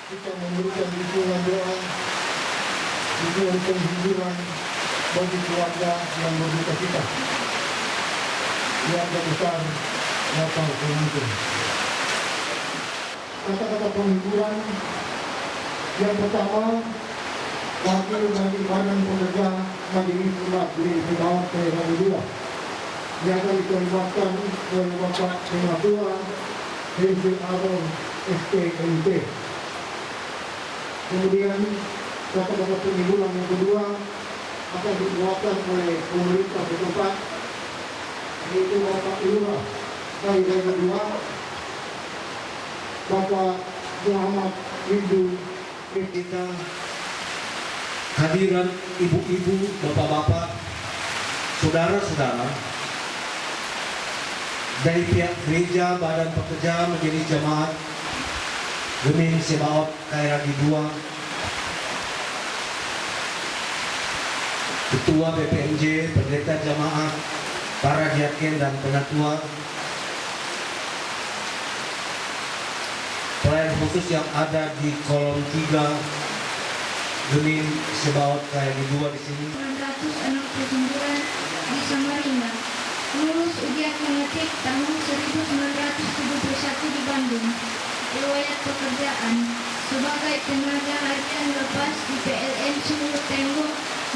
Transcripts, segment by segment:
kita memberikan dukungan doa, dukungan penghiburan bagi keluarga yang berduka cita. Keluarga besar Natal Pemimpin. Kata-kata penghiburan yang pertama, wakil dari Badan Pekerja Majelis Umat di Bawah Periode 2 yang akan dikembangkan oleh Bapak Senatua Hezri Aron SPMP. Kemudian kata-kata penghiburan yang kedua akan dikeluarkan oleh pemerintah setempat, yaitu Bapak Lurah Periode 2 Bapak Muhammad Windu. Kita hadiran ibu-ibu, bapak-bapak, saudara-saudara dari pihak gereja Badan Pekerja Majelis Jemaat Gemini Sebaot KRI 2, Ketua BPMJ, Pendeta Jemaat, para diaken dan penatua, pelayan khusus yang ada di kolom 3 Gemini Sebaot KRI 2 di sini. 969 di Samarinda, lulus ujian mengetik tahun 1971 di Bandung. Riwayat pekerjaan sebagai tenaga harian lepas di PLN Sumur Tenggo 29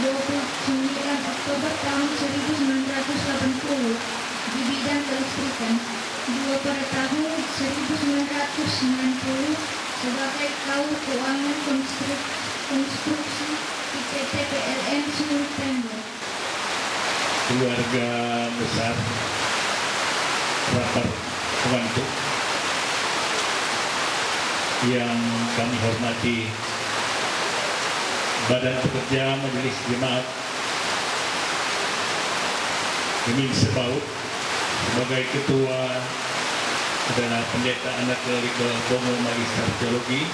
Oktober tahun 1980 di bidang kelistrikan. 2 pada tahun 1990 sebagai kaur keuangan konstruksi di PT PLN Sumur Tenggo. Keluarga besar Raper Pembantu yang kami hormati, Badan Pekerja Majelis Jemaat Gemini Sebaut sebagai ketua adalah Pendeta Anak Legal Bongo Magister Teologi.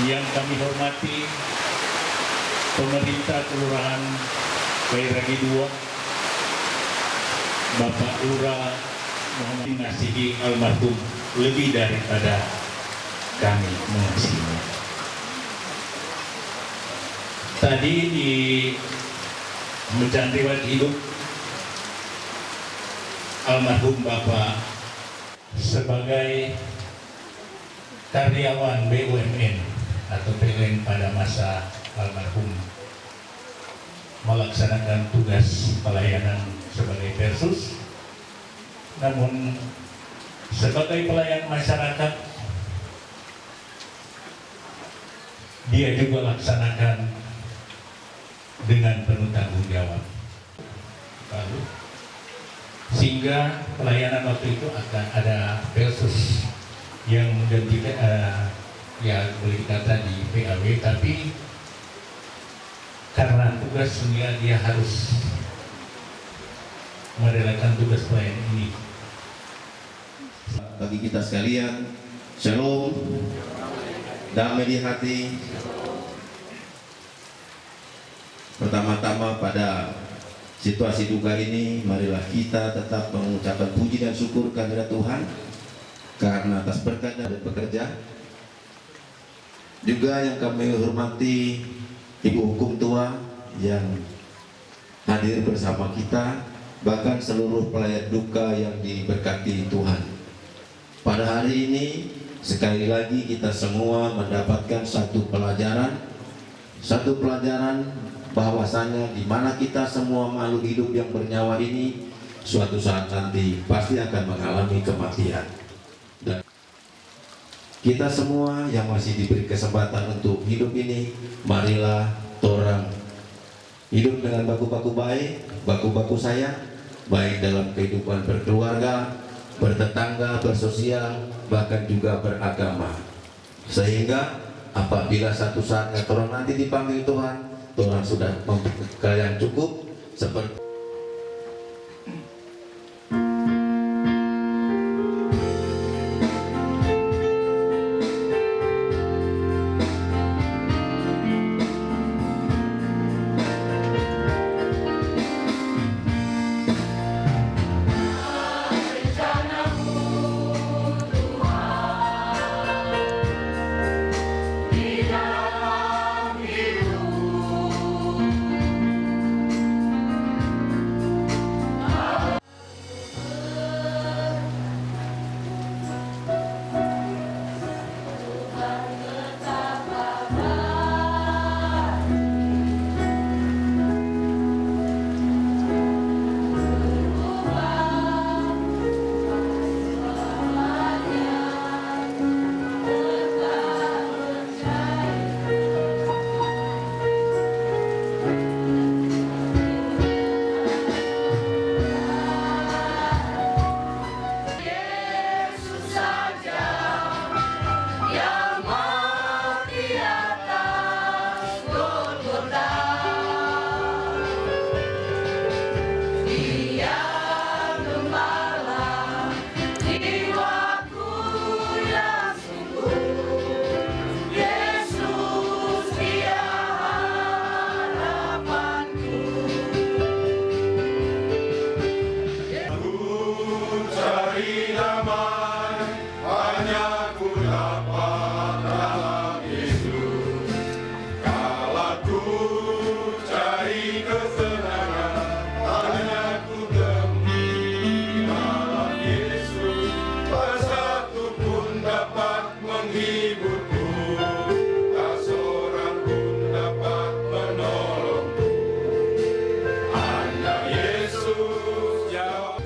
Yang kami hormati pemerintah Kelurahan KRI 2, Bapak Lurah Muhammad mengasihi almarhum lebih daripada kami mengasihinya. Tadi di mencantikan hidup almarhum Bapak sebagai karyawan BUMN atau PLN pada masa almarhum melaksanakan tugas pelayanan sebagai Persus, namun sebagai pelayan masyarakat dia juga laksanakan dengan penuh tanggung jawab. Lalu sehingga pelayanan waktu itu akan ada Persus yang menggantikan ya boleh dikata di PAW, tapi karena tugas sehingga dia harus merelakan tugas pelayanan ini. Bagi kita sekalian, shalom, damai di hati. Pertama-tama pada situasi duka ini, marilah kita tetap mengucapkan puji dan syukur kehadirat Tuhan karena atas berkat dan pekerja. Juga yang kami hormati Ibu Hukum Tua yang hadir bersama kita, bahkan seluruh pelayan duka yang diberkati Tuhan. Pada hari ini sekali lagi kita semua mendapatkan satu pelajaran bahwasanya di mana kita semua makhluk hidup yang bernyawa ini suatu saat nanti pasti akan mengalami kematian. Dan kita semua yang masih diberi kesempatan untuk hidup ini, marilah torang hidup dengan baku-baku baik, baku-baku sayang, baik dalam kehidupan berkeluarga, bertetangga, bersosial, bahkan juga beragama. Sehingga apabila satu saatnya torang nanti dipanggil Tuhan, torang sudah membekal yang cukup seperti cari damai, hanya ku dapat dalam Yesus. Kalau ku cari kesenangan, hanya ku temui dalam Yesus. Bersatu pun dapat menghiburku, tak seorang pun dapat menolongku. Hanya Yesus jawab.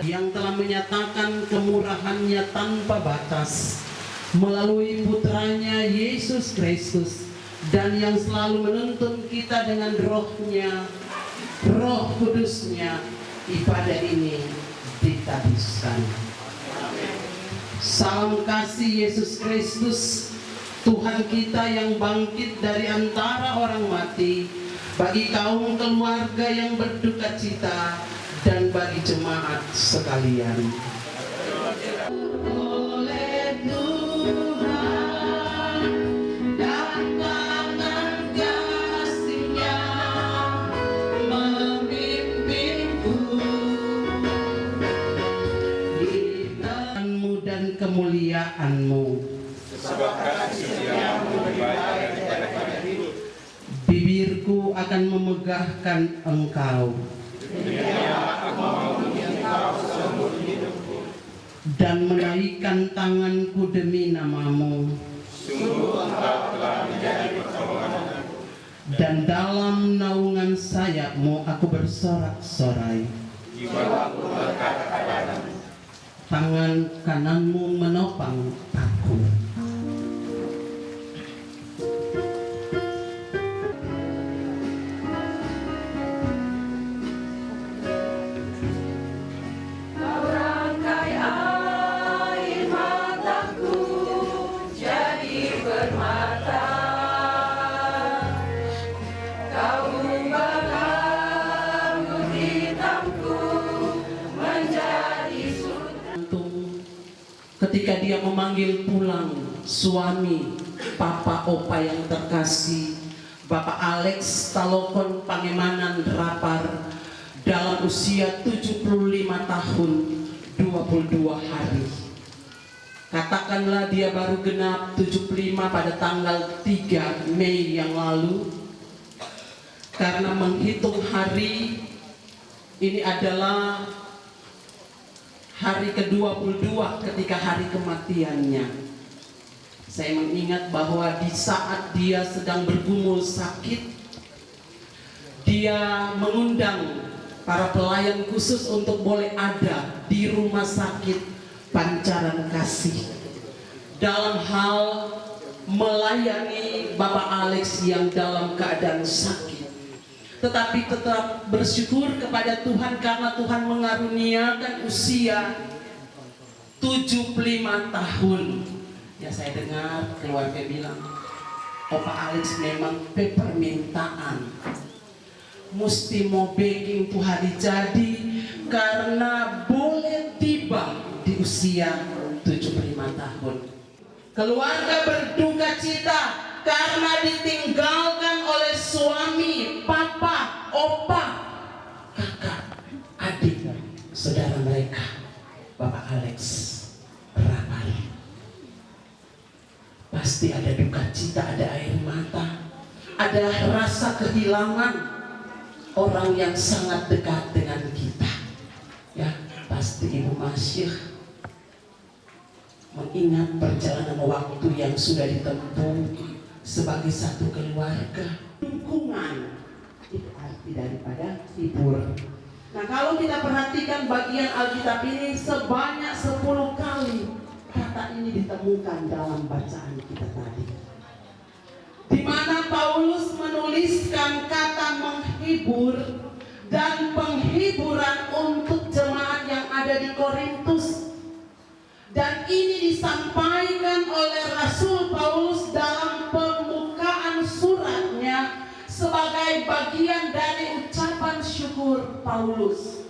yang telah menyatakan kemurahannya tanpa batas melalui putranya Yesus Kristus, dan yang selalu menuntun kita dengan rohnya, roh kudusnya. Ibadah ini ditabiskan. Salam kasih Yesus Kristus, Tuhan kita yang bangkit dari antara orang mati, bagi kaum keluarga yang berduka cita, dan bagi jemaat sekalian. Oleh Tuhan dan tangan kasih-Nya memimpinku di tanganmu dan kemuliaan-Mu. Bibirku akan memegahkan Engkau dan menaikkan tanganku demi nama-Mu. Dan dalam naungan sayap-Mu aku bersorak-sorai. Tangan kanan-Mu menopang aku. Ketika dia memanggil pulang suami Papa Opa yang terkasih, Bapak Alex Talokon Pangemanan Rapar, dalam usia 75 tahun 22 hari. Katakanlah dia baru genap 75 pada tanggal 3 Mei yang lalu. Karena menghitung hari ini adalah hari ke-22 ketika hari kematiannya. Saya mengingat bahwa di saat dia sedang bergumul sakit, dia mengundang para pelayan khusus untuk boleh ada di rumah sakit Pancaran Kasih dalam hal melayani Bapak Alex yang dalam keadaan sakit. Tetapi tetap bersyukur kepada Tuhan karena Tuhan mengaruniakan usia 75 tahun. Ya, saya dengar keluarga bilang, Opa Alex memang permintaan mesti mau baking tuh hari jadi karena boleh tiba di usia 75 tahun. Keluarga berduka cita karena ditinggalkan oleh suami, papa, opa, kakak, adik, saudara mereka, Bapak Alex Rapali. Pasti ada duka cita, ada air mata, ada rasa kehilangan orang yang sangat dekat dengan kita. Ya, pasti Ibu Masyih mengingat perjalanan waktu yang sudah ditempuh sebagai satu keluarga. Dukungan itu arti daripada hibur. Nah, kalau kita perhatikan bagian Alkitab ini sebanyak 10 kali kata ini ditemukan dalam bacaan kita tadi, di mana Paulus menuliskan kata menghibur dan penghiburan untuk jemaat yang ada di Korintus. Dan ini disampaikan oleh Rasul Paulus dalam pembukaan suratnya sebagai bagian dari ucapan syukur Paulus.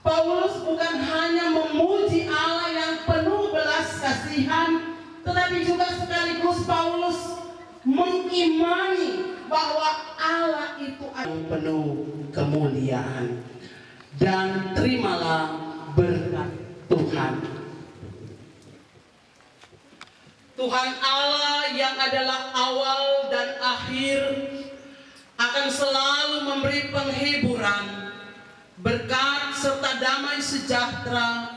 Paulus bukan hanya memuji Allah yang penuh belas kasihan, tetapi juga sekaligus Paulus mengimani bahwa Allah itu yang penuh kemuliaan. Dan terimalah berkat Tuhan. Tuhan Allah yang adalah awal dan akhir akan selalu memberi penghiburan, berkat serta damai sejahtera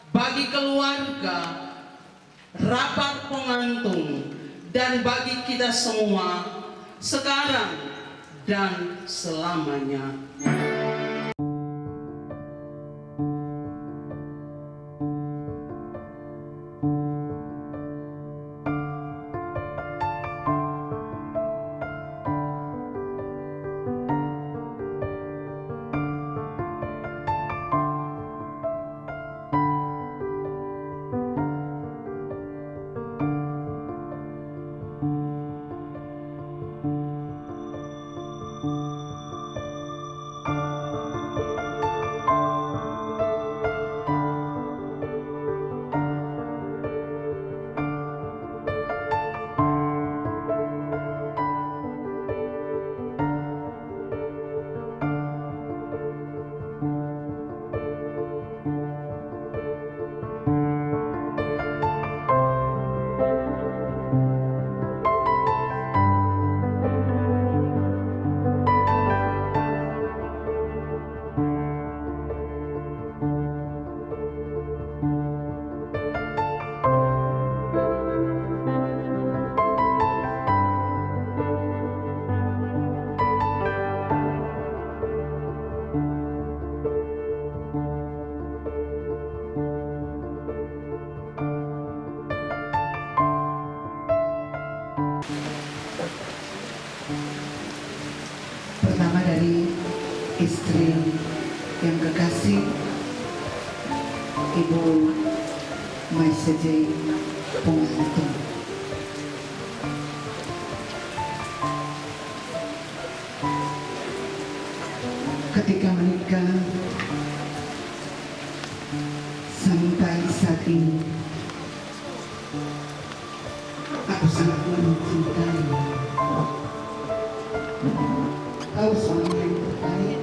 bagi keluarga, rapat pengantung, dan bagi kita semua sekarang dan selamanya. Pertama dari istri yang kekasih, Ibu Maisejai Pengantin. Ketika menikah sampai saat ini, aku sangat mencintai. Kau suami yang terbaik.